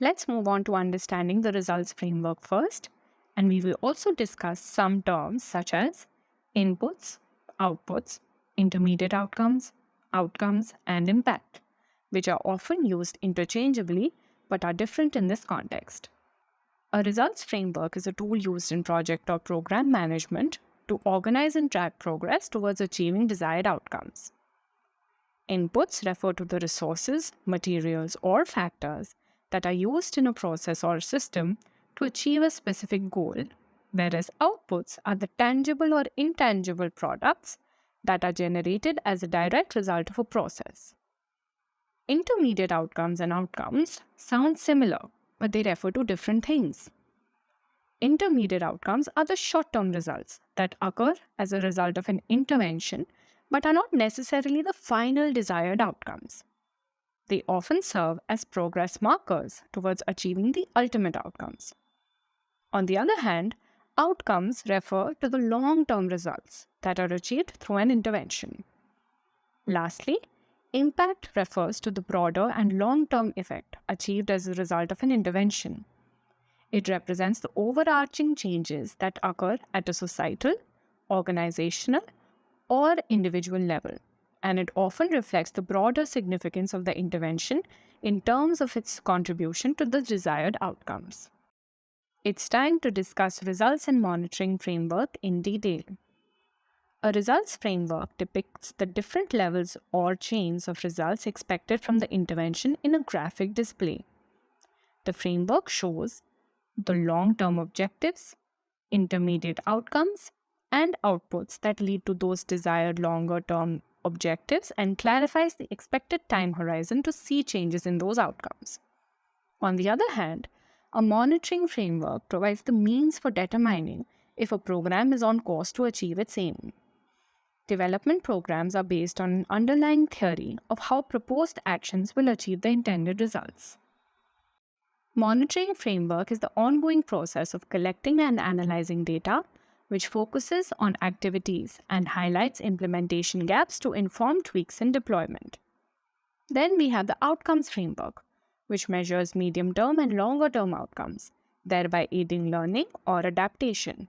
Let's move on to understanding the results framework first, and we will also discuss some terms such as inputs, outputs, intermediate outcomes, and impact, which are often used interchangeably but are different in this context. A results framework is a tool used in project or program management to organize and track progress towards achieving desired outcomes. Inputs refer to the resources, materials, or factors that are used in a process or system to achieve a specific goal, whereas outputs are the tangible or intangible products that are generated as a direct result of a process. Intermediate outcomes and outcomes sound similar, but they refer to different things. Intermediate outcomes are the short-term results that occur as a result of an intervention but are not necessarily the final desired outcomes. They often serve as progress markers towards achieving the ultimate outcomes. On the other hand, outcomes refer to the long-term results that are achieved through an intervention. Lastly, impact refers to the broader and long-term effect achieved as a result of an intervention. It represents the overarching changes that occur at a societal, organizational, or individual level, and it often reflects the broader significance of the intervention in terms of its contribution to the desired outcomes. It's time to discuss results and monitoring framework in detail. A results framework depicts the different levels or chains of results expected from the intervention in a graphic display. The framework shows the long-term objectives, intermediate outcomes, and outputs that lead to those desired longer-term objectives and clarifies the expected time horizon to see changes in those outcomes. On the other hand, a monitoring framework provides the means for determining if a program is on course to achieve its aim. Development programs are based on an underlying theory of how proposed actions will achieve the intended results. Monitoring framework is the ongoing process of collecting and analyzing data, which focuses on activities and highlights implementation gaps to inform tweaks in deployment. Then we have the outcomes framework, which measures medium-term and longer-term outcomes, thereby aiding learning or adaptation.